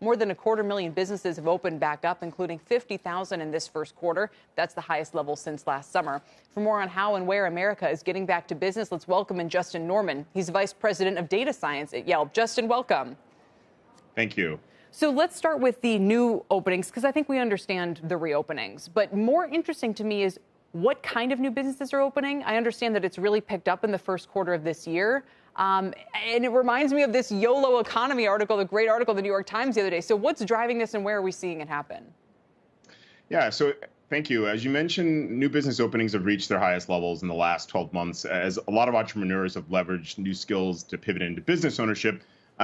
More than 250,000 businesses have opened back up, including 50,000 in this first quarter. That's the highest level since last summer. For more on how and where America is getting back to business, let's welcome in Justin Norman. He's Vice President of Data Science at Yelp. Justin, welcome. Thank you. So let's start with the new openings, because I think we understand the reopenings. But more interesting to me is what kind of new businesses are opening. I understand that it's really picked up in the first quarter of this year. And it reminds me of this YOLO economy article, the great article in the New York Times the other day. So what's driving this and where are we seeing it happen? Yeah, so thank you. As you mentioned, new business openings have reached their highest levels in the last 12 months as a lot of entrepreneurs have leveraged new skills to pivot into business ownership,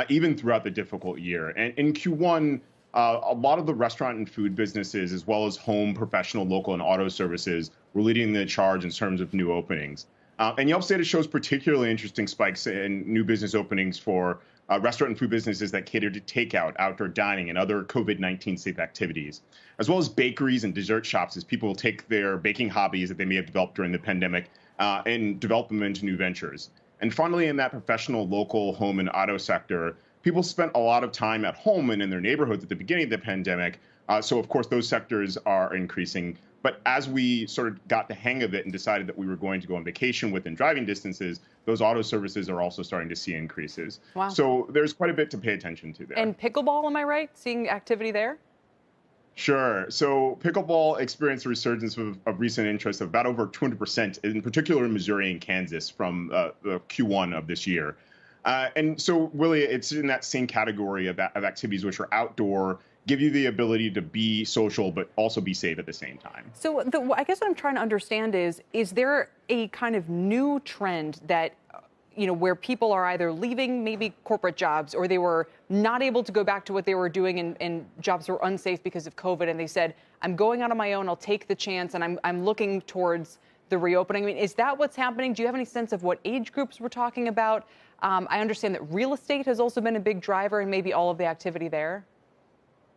even throughout the difficult year. And in Q1, a lot of the restaurant and food businesses, as well as home, professional, local, and auto services, were leading the charge in terms of new openings. And Yelp's data shows particularly interesting spikes in new business openings for restaurant and food businesses that cater to takeout, outdoor dining, and other COVID-19 safe activities, as well as bakeries and dessert shops as people take their baking hobbies that they may have developed during the pandemic and develop them into new ventures. And finally, in that professional, local, home, and auto sector, people spent a lot of time at home and in their neighborhoods at the beginning of the pandemic. So, of course, those sectors are increasing. But as we sort of got the hang of it and decided that we were going to go on vacation within driving distances, those auto services are also starting to see increases. Wow. So there's quite a bit to pay attention to there. And pickleball, am I right? Seeing activity there? Sure. So pickleball experienced a resurgence of recent interest of about over 200%, in particular in Missouri and Kansas from the Q1 of this year. And so really it's in that same category of activities which are outdoor, give you the ability to be social, but also be safe at the same time. So I guess what I'm trying to understand is there a kind of new trend that where people are either leaving maybe corporate jobs or they were not able to go back to what they were doing and jobs were unsafe because of COVID. And they said, I'm going out on my own. I'll take the chance. And I'm looking towards the reopening. I mean, is that what's happening? Do you have any sense of what age groups we're talking about? I understand that real estate has also been a big driver and maybe all of the activity there.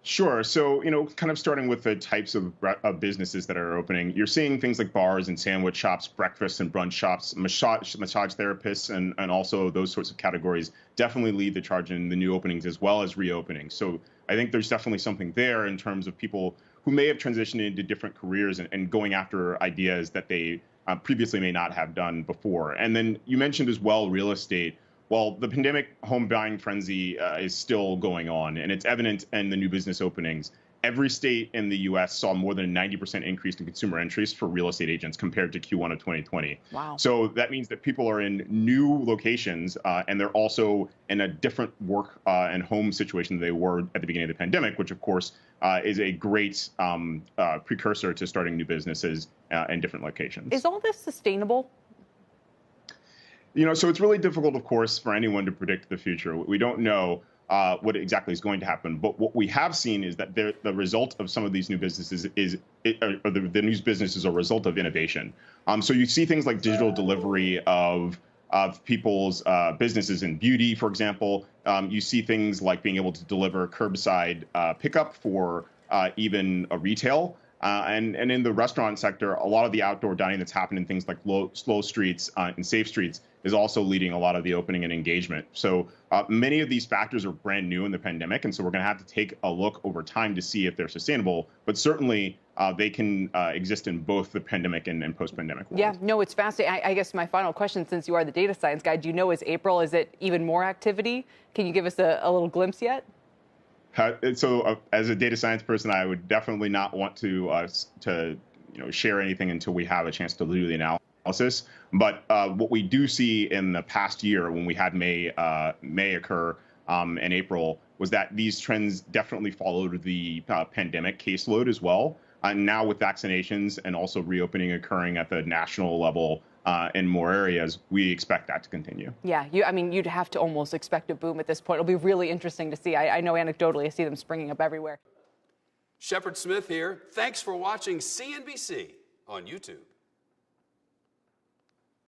Sure. So, kind of starting with the types of businesses that are opening, you're seeing things like bars and sandwich shops, breakfast and brunch shops, massage therapists, and also those sorts of categories definitely lead the charge in the new openings as well as reopening. So I think there's definitely something there in terms of people who may have transitioned into different careers and going after ideas that they previously may not have done before. And then you mentioned as well real estate. Well, the pandemic home buying frenzy is still going on, and it's evident in the new business openings. Every state in the U.S. saw more than a 90% increase in consumer interest for real estate agents compared to Q1 of 2020. Wow. So that means that people are in new locations, and they're also in a different work and home situation than they were at the beginning of the pandemic, which, of course, is a great precursor to starting new businesses in different locations. Is all this sustainable? So it's really difficult, of course, for anyone to predict the future. We don't know what exactly is going to happen. But what we have seen is that the result of some of these new businesses the new business is a result of innovation. So you see things like digital delivery of people's businesses in beauty, for example. You see things like being able to deliver curbside pickup for even a retail. And in the restaurant sector, a lot of the outdoor dining that's happened in things like slow streets and safe streets is also leading a lot of the opening and engagement. So many of these factors are brand new in the pandemic. And so we're going to have to take a look over time to see if they're sustainable. But certainly they can exist in both the pandemic and post-pandemic world. Yeah, no, it's fascinating. I guess my final question, since you are the data science guy, do you know, is it even more activity? Can you give us a little glimpse yet? So as a data science person, I would definitely not want to share anything until we have a chance to do the analysis. But what we do see in the past year, when we had May occur in April, was that these trends definitely followed the pandemic caseload as well. Now with vaccinations and also reopening occurring at the national level in more areas, we expect that to continue. Yeah, you'd have to almost expect a boom at this point. It'll be really interesting to see. I know anecdotally I see them springing up everywhere. Shepard Smith here. Thanks for watching CNBC on YouTube.